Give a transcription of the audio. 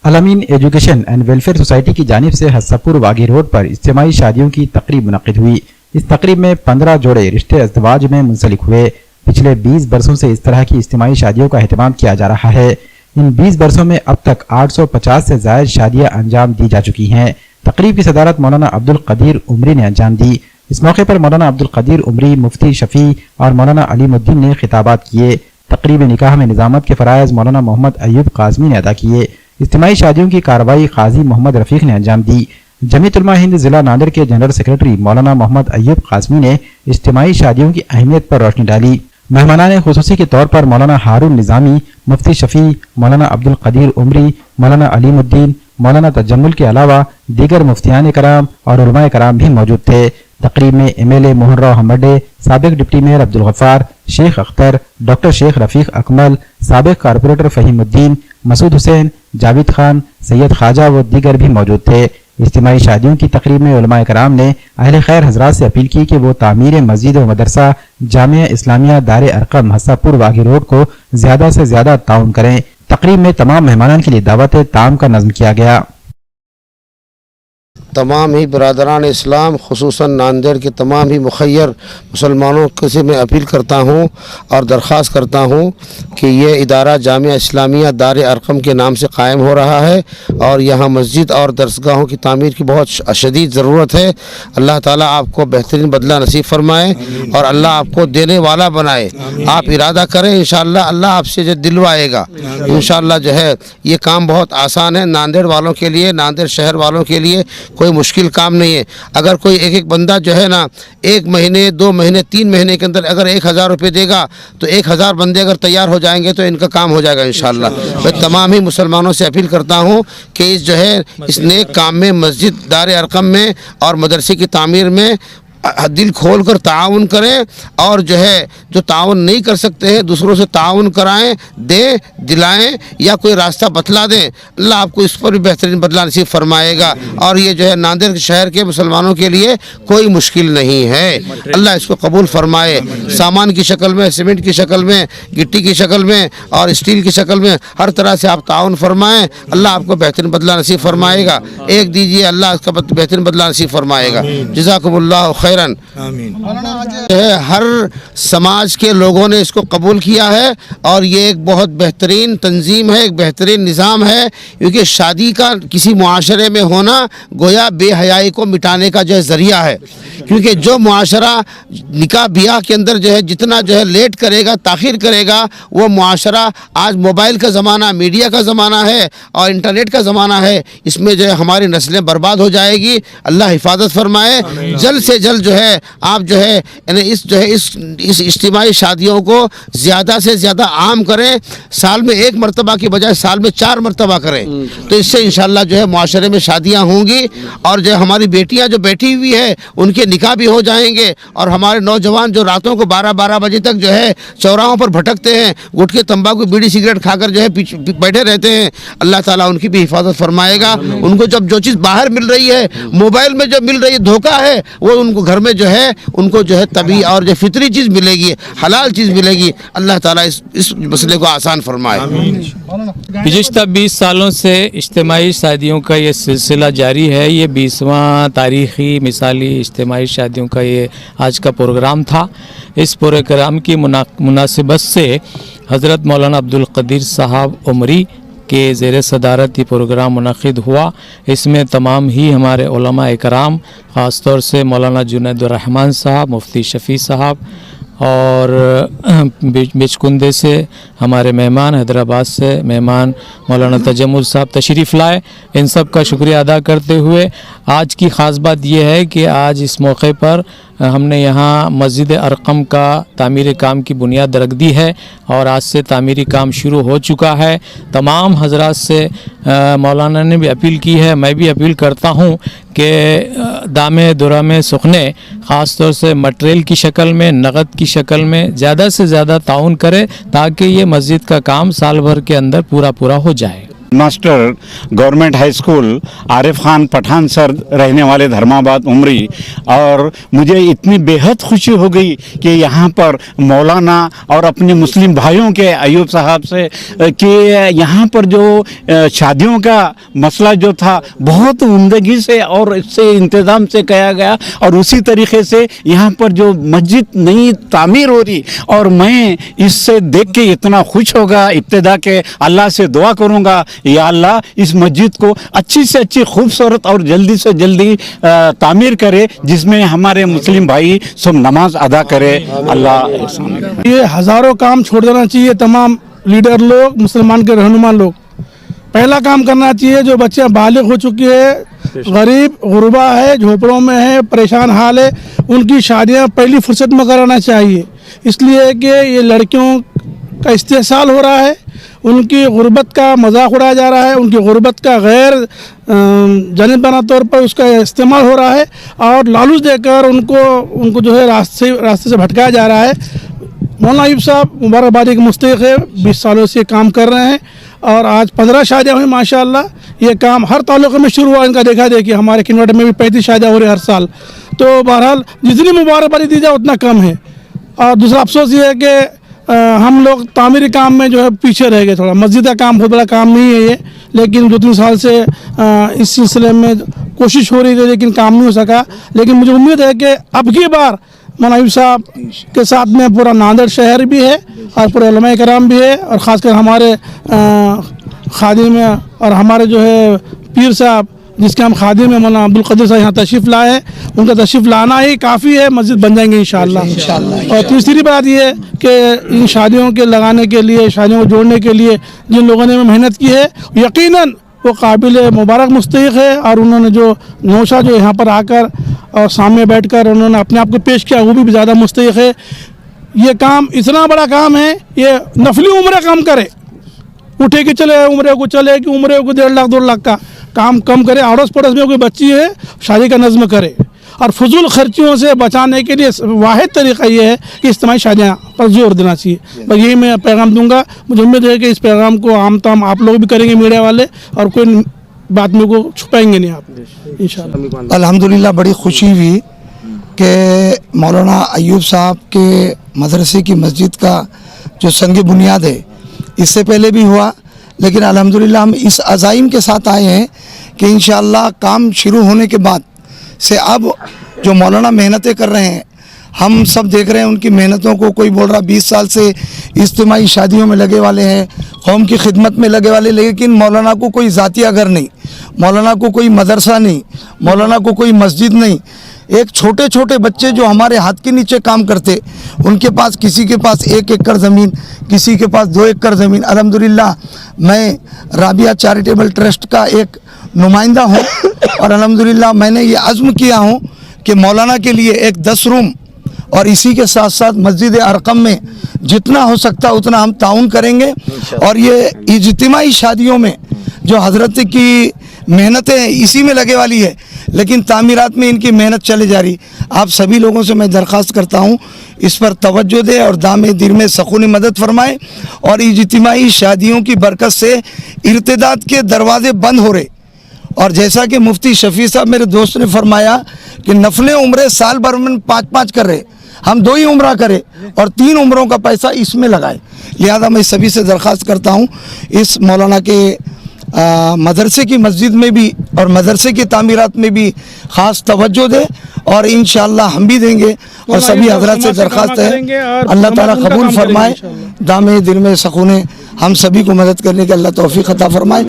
Al-Ameen education and welfare society की जानिब से हस्सापुर वागी रोड पर इज्तिमाई शादियों की तकरीब मुनक्किद हुई। इस तकरीब में 15 जोड़े रिश्ते अज़दवाज में मुंसलिक हुए। पिछले 20 बरसों से इस तरह की इज्तिमाई शादियों का एहतमाम किया जा रहा है। इन 20 बरसों में अब तक 850 से ज़ायद शादियां अंजाम दी जा चुकी हैं। तकरीब की सदारत मौलाना अब्दुल कदीर उमरी ने अंजाम दी। इस मौके पर मौलाना अब्दुल कदीर उमरी, मुफ्ती शफी और मौलाना अलीमुद्दीन ने खिताबात किए। तकरीब निकाह में निजामत के फ़राइज़ मौलाना मोहम्मद अय्यूब काज़मी ने अदा किए। इज्तिमाई शादियों की कार्रवाई काजी मोहम्मद रफीक ने अंजाम दी। जमीयत उलमा हिंद जिला नांदेड़ के जनरल सेक्रेटरी मौलाना मोहम्मद अय्यूब काज़मी ने इज्तिमाई शादियों की अहमियत पर रोशनी डाली। मेहमानान खुसूसी के तौर पर मौलाना हारून निज़ामी, मुफ्ती शफी, मौलाना अब्दुल कदीर उमरी, मौलाना अलीमुद्दीन, मौलाना तजम्मुल के अलावा दीगर मुफ्तियान कराम और उलमाए कराम भी मौजूद थे। तकरीब में MLA मोहन राव हमडे, साबिक deputy mayor Abdul Gaffar, Shaikh Akhtar, doctor Shaikh Rafiq Akmal, साबिक कारपोरेटर फहीमुद्दीन, मसूद हुसैन, जावेद खान, सैयद ख्वाजा व दीगर भी मौजूद थे। इज्तिमाई शादियों की तकरीब में उलमाए कराम ने अहले खैर हजरात से अपील की कि वो तामीर मस्जिद व मदरसा जामिया इस्लामिया दारे अरकम हस्सापुर वागी रोड को ज्यादा से ज्यादा ताउन करें। तकरीब में तमाम मेहमानान के लिए दावत ताम का नज़्म किया गया। तमाम ही बरादरान इस्लाम खुसूसन नांदेड़ के तमाम ही मुखय्यर मुसलमानों से मैं अपील करता हूँ और दरख्वास्त करता हूँ कि ये इदारा जामिया इस्लामिया दारे अरकम के नाम से कायम हो रहा है और यहाँ मस्जिद और दरसगाहों की तामीर की बहुत शदीद ज़रूरत है। अल्लाह ताला आपको बेहतरीन बदला नसीब फरमाए और अल्लाह आपको देने वाला बनाए। आप इरादा करें, इंशाअल्लाह अल्लाह आपसे जो दिलवाएगा। इंशाअल्लाह जो है ये काम बहुत आसान है। नांदेड़ वालों के लिए, नांदेड़ शहर वालों के लिए कोई मुश्किल काम नहीं है। अगर कोई एक बंदा जो है ना 1 महीने, 2 महीने, 3 महीने के अंदर अगर 1000 रुपये देगा तो 1000 बंदे अगर तैयार हो जाएंगे तो इनका काम हो जाएगा इंशाअल्लाह। मैं तमाम ही मुसलमानों से अपील करता हूँ कि इस जो है इस नेक काम में मस्जिद दारे अरकम में और मदरसे की तामीर में दिल खोल कर ताउन करें और जो है जो ताउन नहीं कर सकते हैं दूसरों से ताउन कराएं, दें, दिलाएं या कोई रास्ता बतला दें। अल्लाह आपको इस पर भी बेहतरीन बदला नसीब फरमाएगा और ये जो है नांदेड़ शहर के मुसलमानों के लिए कोई मुश्किल नहीं है। अल्लाह इसको कबूल फरमाए। सामान की शक्ल में, सीमेंट की शक्ल में, गिट्टी की शक्ल में और स्टील की शक्ल में हर तरह से आप ताउन फरमाएँ। अल्लाह आपको बेहतरीन बदला नसीब फरमाएगा। एक दीजिए, अल्लाह इसका बेहतरीन बदला नसीब फरमाएगा। जज़ाकुमुल्लाह खैरन। हर समाज के लोगों ने इसको कबूल किया है और ये एक बहुत बेहतरीन तंजीम है, एक बेहतरीन निज़ाम है क्योंकि शादी का किसी मुआशरे में होना गोया बेहयाई को मिटाने का जो है ज़रिया है। क्योंकि जो मुआशरा निकाह ब्याह के अंदर जो है जितना जो है लेट करेगा, ताख़ीर करेगा, वो मुआशरा आज मोबाइल का ज़माना, मीडिया का ज़माना है और इंटरनेट का ज़माना है। इसमें जो है हमारी नस्लें बर्बाद हो जाएगी। अल्लाह हिफाजत फरमाए। जल्द से जल्द जो है आप जो है इस इज्तिमाई शादियों को ज़्यादा से ज़्यादा आम करें। साल में 1 मरतबा की बजाय साल में 4 मरतबा करें तो इससे इंशाअल्लाह जो है मुआशरे में शादियाँ होंगी और जो हमारी बेटियाँ जो बैठी हुई है उनके निकाह भी हो जाएंगे और हमारे नौजवान जो रातों को 12-12 बजे तक जो है चौराहों पर भटकते हैं, गुटखे, तंबाकू, बीड़ी, सिगरेट खाकर जो है बैठे रहते हैं, अल्लाह ताला उनकी भी हिफाजत फरमाएगा। उनको जब जो चीज़ बाहर मिल रही है, मोबाइल में जो मिल रही है, धोखा है, वो उनको घर में जो है उनको जो है तभी और जो फितरी चीज़ मिलेगी, हलाल चीज़ मिलेगी। अल्लाह ताला इस मसले को आसान फरमाए। गुज़िश्ता 20 सालों से इज्तिमाई शादियों का ये सिलसिला जारी है। ये 20वां तारीख़ी मिसाली इज्तिमाई शादियों का ये आज का प्रोग्राम था। इस प्रोग्राम की मुनासिबत से हज़रत मौलाना अब्दुल कदीर साहब उमरी के ज़ेर सदारत ये प्रोग्राम मुनक़िद हुआ। इसमें तमाम ही हमारे उलमा इकराम, ख़ास तौर से मौलाना जुनैद रहमान साहब, मुफ्ती शफ़ी साहब और बिचकुंदे से हमारे मेहमान, हैदराबाद से मेहमान मौलाना तजम्मुल साहब तशरीफ़ लाए। इन सब का शुक्रिया अदा करते हुए आज की ख़ास बात यह है कि आज इस मौके पर हमने यहाँ मस्जिद अरकम का तामीरी काम की बुनियाद रख दी है और आज से तामीरी काम शुरू हो चुका है। तमाम हजरात से मौलाना ने भी अपील की है, मैं भी अपील करता हूँ कि दामे दुरामे सुखने ख़ास तौर से मटेरियल की शक्ल में, नगद की शक्ल में ज़्यादा से ज़्यादा ताउन करे ताकि ये मस्जिद का काम साल भर के अंदर पूरा हो जाए। Master government high school Arif Khan Pathan sir रहने वाले धर्माबाद उमरी, और मुझे इतनी बेहद खुशी हो गई कि यहाँ पर मौलाना और अपने मुस्लिम भाइयों के अयूब साहब से कि यहाँ पर जो शादियों का मसला जो था बहुत उम्दगी से और इससे इंतज़ाम से किया गया, और उसी तरीके से यहाँ पर जो मस्जिद नई तामीर हो रही, और मैं इससे देख के इतना खुश होगा। इब्तिदा के अल्लाह से दुआ करूँगा, या अल्लाह इस मस्जिद को अच्छी से अच्छी खूबसूरत और जल्दी से जल्दी तामीर करे, जिसमें हमारे मुस्लिम भाई सब नमाज अदा करे। अल्लाह ये हज़ारों काम छोड़ देना चाहिए तमाम लीडर लोग, मुसलमान के रहनुमा लोग। पहला काम करना चाहिए, जो बच्चे बालिग हो चुके हैं, गरीब गुरबा है, झोपड़ों में है, परेशान हाल है, उनकी शादियां पहली फुर्सत में कराना चाहिए। इसलिए कि ये लड़कियों का इस्तेहसाल हो रहा है, उनकी गुर्बत का मजाक उड़ाया जा रहा है, उनकी गुर्बत का गैर जानिबाना तौर पर उसका इस्तेमाल हो रहा है, और लालूच देकर उनको जो है रास्ते से भटकाया जा रहा है। मौलाना अयूब साहब मुबारकबादी के मुस्तहिक है, 20 सालों से काम कर रहे हैं, और आज 15 शादियाँ हुई माशाअल्लाह। ये काम हर तालुके में शुरू हुआ इनका, देखा देखिए हमारे किन्नौर में भी 35 शादियाँ हो रही हर साल। तो बहरहाल जितनी मुबारकबादी दी जाए उतना कम है। और दूसरा अफसोस ये है कि हम लोग तामीरी काम में जो है पीछे रह गए थोड़ा। मस्जिद का काम बहुत बड़ा काम नहीं है ये, लेकिन 2-3 साल से इस सिलसिले में कोशिश हो रही थी, लेकिन काम नहीं हो सका। लेकिन मुझे उम्मीद है कि अब की बार मौलाना अयूब साहब के साथ में पूरा नांदेड़ शहर भी है, और पूरे उलमा कराम भी है, और ख़ासकर हमारे खादिम और हमारे जो है पीर साहब, जिसके हम खादिम में मौलाना अब्दुल कदीर साहब यहाँ तशरीफ़ लाए हैं, उनका तशरीफ़ लाना ही काफ़ी है। मस्जिद बन जाएंगे इंशाअल्लाह। और तीसरी बात ये है कि इन शादियों के लगाने के लिए, शादियों को जोड़ने के लिए जिन लोगों ने मेहनत की है, यकीनन वो काबिल मुबारक मुस्तहिक है। और उन्होंने जो नौशा जो यहाँ पर आकर और सामने बैठकर उन्होंने अपने आप को पेश किया, वो भी ज़्यादा मुस्तहिक है। ये काम इतना बड़ा काम है, ये नफली उम्र काम करे, उठे कि चले उम्र को, चले कि उम्र को 1.5 लाख 2 लाख का काम कम करे। अड़ोस पड़ोस में कोई बच्ची है, शादी का नज़्म करे। और फजूल खर्चियों से बचाने के लिए वाहिद तरीका ये है कि इज्तिमाई शादियाँ पर जोर देना चाहिए। बस यही मैं पैगाम दूंगा। मुझे उम्मीद है कि इस पैगाम को आम ताम आप लोग भी करेंगे, मीडिया वाले, और कोई बात में को छुपाएंगे नहीं आप इंशाअल्लाह। अल्हम्दुलिल्लाह बड़ी खुशी हुई कि मौलाना अयूब साहब के मदरसे की मस्जिद का जो संग बुनियाद है, इससे पहले भी हुआ, लेकिन अल्हम्दुलिल्लाह हम इस अज़ाइम के साथ आए हैं कि इंशाअल्लाह काम शुरू होने के बाद से अब जो मौलाना मेहनतें कर रहे हैं, हम सब देख रहे हैं उनकी मेहनतों को। कोई बोल रहा 20 साल से इज्तिमाई शादियों में लगे वाले हैं, कौम की खिदमत में लगे वाले, लेकिन मौलाना को कोई ज़ातिया घर नहीं, मौलाना को कोई मदरसा नहीं, मौलाना को कोई मस्जिद नहीं। एक छोटे छोटे बच्चे जो हमारे हाथ के नीचे काम करते, उनके पास किसी के पास 1 एकड़ ज़मीन, किसी के पास 2 एकड़ ज़मीन। अल्हम्दुलिल्लाह मैं राबिया चैरिटेबल ट्रस्ट का एक नुमाइंदा हूँ, और अल्हम्दुलिल्लाह मैंने ये अज़्म किया हूँ कि मौलाना के लिए एक 10 रूम, और इसी के साथ साथ मस्जिद अरकम में जितना हो सकता उतना हम ताउन करेंगे। और ये इज्तिमाई शादियों में जो हज़रत की मेहनतें इसी में लगे वाली है, लेकिन तामीरात में इनकी मेहनत चले जा रही। आप सभी लोगों से मैं दरख्वास्त करता हूँ इस पर तवज्जो दे और दामे दिल में सकून मदद फरमाए। और इज्तिमाई शादियों की बरकत से इर्तिदाद के दरवाजे बंद हो रहे, और जैसा कि मुफ्ती शफी साहब मेरे दोस्त ने फरमाया कि नफले उम्रे साल भर में 5-5 कर रहे, हम 2 ही उम्रा करें और 3 उम्रों का पैसा इसमें लगाए। लिहाजा मैं सभी से दरख्वास्त करता हूँ इस मौलाना के मदरसे की मस्जिद में भी और मदरसे की तामीरात में भी ख़ास तवज्जो दे, और इंशाअल्लाह हम भी देंगे। और सभी हजरत से दरख्वास्त है अल्लाह ताला कबूल फरमाए, दामे दिल में सकूने हम सभी को मदद करने की अल्लाह तौफीक अता फरमाए।